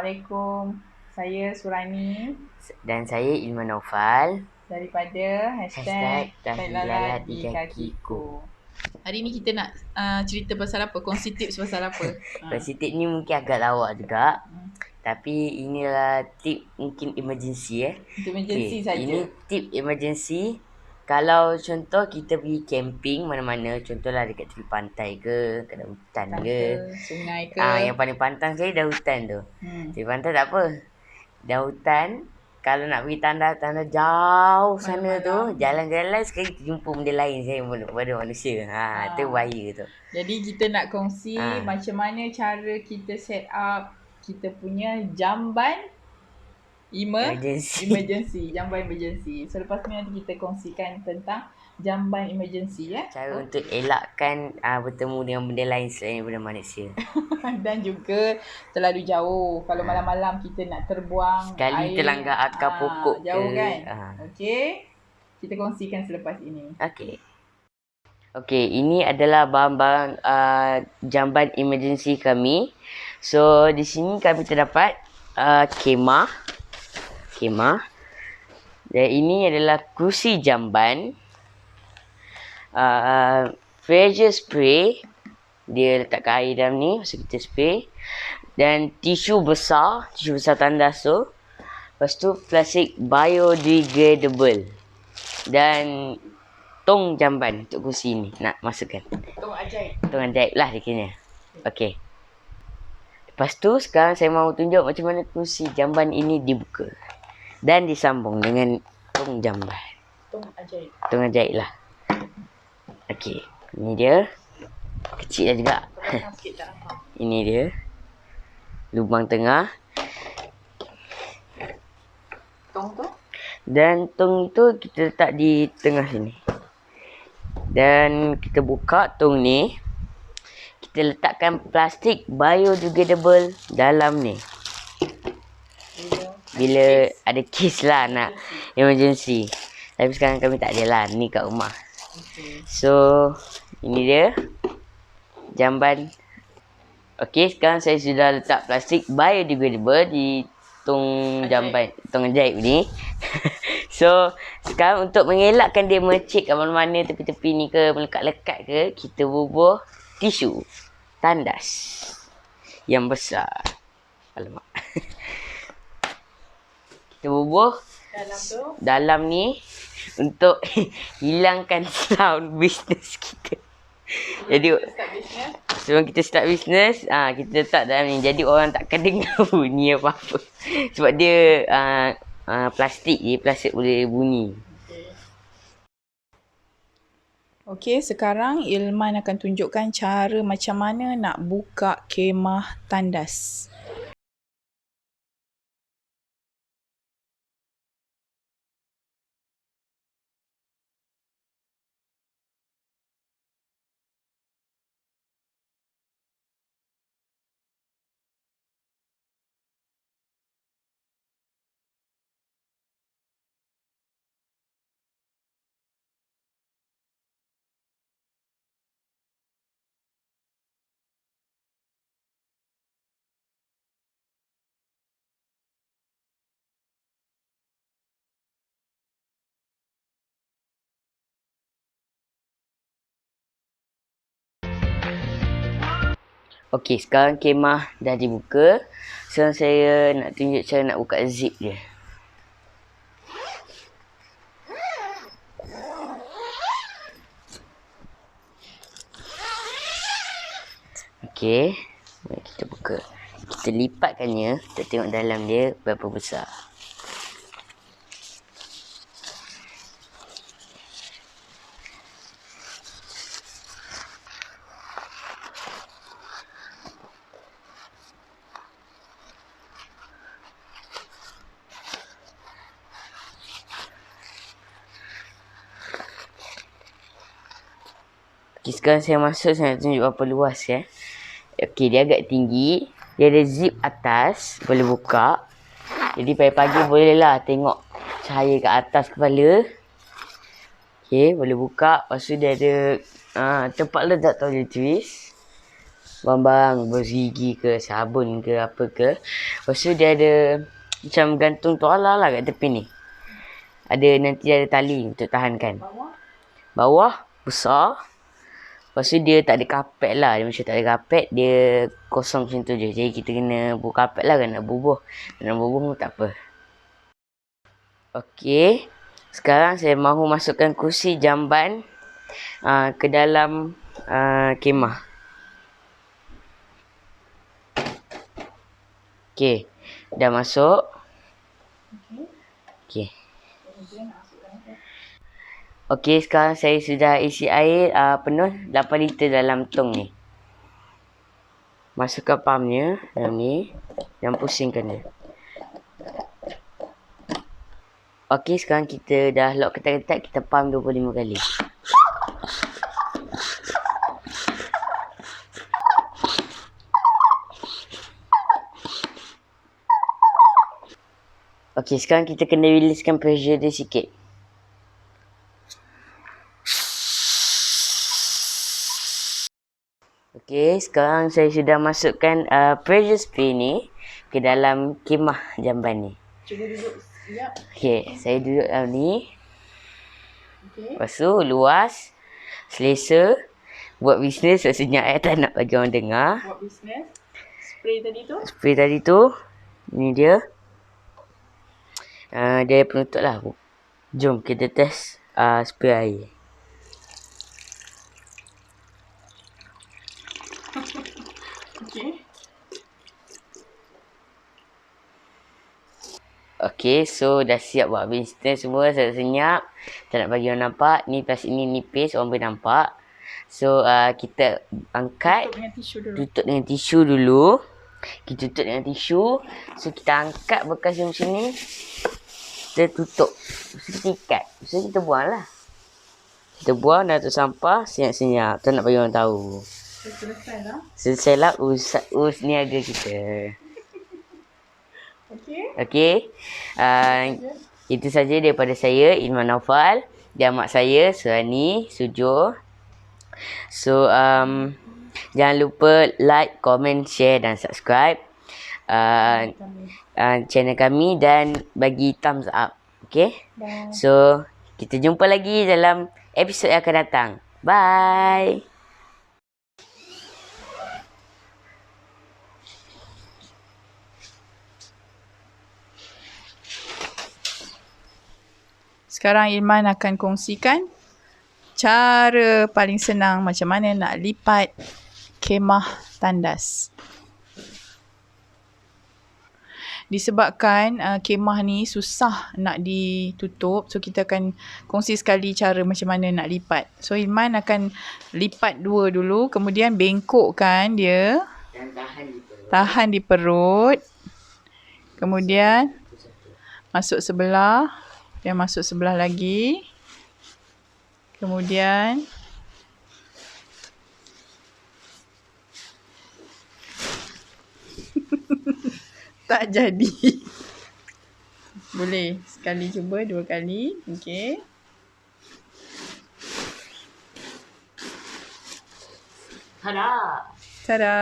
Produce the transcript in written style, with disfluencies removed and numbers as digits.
Assalamualaikum. Saya Surani Dan saya Ilman Naufal daripada Tahi Lalat di Kakiku. Hari ni kita nak cerita pasal apa? Kongsi tips pasal apa? Versi tip ni mungkin agak lawak juga. Tapi inilah tip mungkin emergency Untuk emergency saja. Ini tip emergency. Kalau contoh kita pergi camping mana-mana, contohlah dekat tepi pantai ke, kat hutan ke, sungai ke. yang paling pantang saya dah hutan tu. Tepi pantai tak apa. Dah hutan, kalau nak pergi tanda-tanda jauh sana tu, jalan-jalan sekali jumpa benda lain saya pada manusia. Itu bahaya tu. Jadi kita nak kongsi macam mana cara kita set up kita punya jamban emergency. Jamban emergency. So lepas ni nanti kita kongsikan tentang jamban emergency Cara untuk elakkan bertemu dengan benda lain selain daripada manusia. Dan juga terlalu jauh. Kalau malam-malam kita nak terbuang sekali air, terlanggar akar pokok jauh ke. Kan? Okey. Kita kongsikan selepas ini. Okey, ini adalah barang-barang jamban emergency kami. So di sini kami terdapat kemah. Dan ini adalah kerusi jamban. Pressure spray. Dia letakkan air dalam ni, masa kita spray. Dan tisu besar tandas tu. Lepas tu plastik biodegradable. Dan tong jamban untuk kerusi ni nak masukkan. Tong ajaib lah dia kena. Okey. Lepas tu sekarang saya mahu tunjuk macam mana kerusi jamban ini dibuka. Dan disambung dengan tong jamban. Tong ajaib lah. Okey. Ini dia. Kecil lah juga. Ini dia. Lubang tengah. Tong tu? Dan tong itu kita letak di tengah sini. Dan kita buka tong ni. Kita letakkan plastik biodegradable dalam ni. Bila ada kes lah nak emergency. Tapi sekarang kami tak ada lah. Ni kat rumah. So, ini dia. Jamban. Okey, sekarang saya sudah letak plastik biodegradable di tong jamban. Tong ajaib ni. So, sekarang untuk mengelakkan dia merecik kat mana-mana tepi-tepi ni ke, melekat-lekat ke, kita bubuh tisu tandas yang besar. Alamak. Kita bubuh dalam ni untuk hilangkan sound business kita. Jadi sebelum kita start business, kita letak dalam ni. Jadi orang takkan dengar bunyi apa-apa. Sebab dia plastik je, plastik boleh bunyi. Okey, sekarang Ilman akan tunjukkan cara macam mana nak buka kemah tandas. Okey, sekarang kemah dah dibuka. Sekarang saya nak tunjuk cara nak buka zip dia. Okey, mari kita buka. Kita lipatkannya, kita tengok dalam dia berapa besar. Okay, sekarang saya masuk, saya nak tunjuk berapa luas ya. Okey, dia agak tinggi. Dia ada zip atas, boleh buka. Jadi pagi-pagi boleh lah tengok cahaya kat atas kepala. Okey, boleh buka. Lepas tu dia ada tempat letak toilet twist. barang-barang bergigi ke, sabun ke, apa ke. Lepas tu dia ada macam gantung tuala lah kat tepi ni. Nanti ada tali untuk tahankan. Bawah besar. Lepas tu dia tak ada kapet lah. Dia macam tak ada kapet. Dia kosong macam tu je. Jadi kita kena buka kapet lah kan nak bubuh. Nak bubuh pun tak apa. Okey. Sekarang saya mahu masukkan kursi jamban ke dalam kemah. Okey. Dah masuk. Okey. Okey, sekarang saya sudah isi air penuh 8 liter dalam tong ni. Masukkan pumpnya dalam ni dan pusingkan dia. Okey, sekarang kita dah lock ketat-ketat, kita pump 25 kali. Okey, sekarang kita kena releasekan pressure dia sikit. Okey, sekarang saya sudah masukkan pressure spray ni ke dalam kemah jamban ni. Cuba duduk sekejap. Okey, saya duduk dalam ni. Okey. Lepas tu luas, selesa, buat bisnes senyap tak nak bagi orang dengar. Buat bisnes. Spray tadi tu. Ni dia. Dia penutup lah. Jom kita test spray air. Okey. Okey, so dah siap buat bisnes semua, senyap. Tak nak bagi orang nampak. Ni plastik ni nipis, orang boleh nampak. So, kita angkat. Tutup dengan tisu dulu. Kita tutup dengan tisu. So, kita angkat bekas yang macam ni. Kita tutup. So, kita ikat. So, kita buang lah. Kita buang dah tu sampah. Senyap-senyap. Tak nak bagi orang tahu. Selesai lah. Selesai lah us niaga kita. Okey. Itu saja daripada saya, Ilman Naufal. Dan mak saya, Surani Sujur. So, jangan lupa like, comment, share dan subscribe channel kami dan bagi thumbs up. Okay? So, kita jumpa lagi dalam episod yang akan datang. Bye! Sekarang Ilman akan kongsikan cara paling senang macam mana nak lipat kemah tandas. Disebabkan kemah ni susah nak ditutup, so kita akan kongsi sekali cara macam mana nak lipat. So Ilman akan lipat dua dulu, kemudian bengkokkan dia. Dan tahan di perut. Kemudian masuk sebelah. Dan masuk sebelah lagi. Kemudian tak jadi. Boleh sekali cuba, dua kali. Okey. Tada! Tada!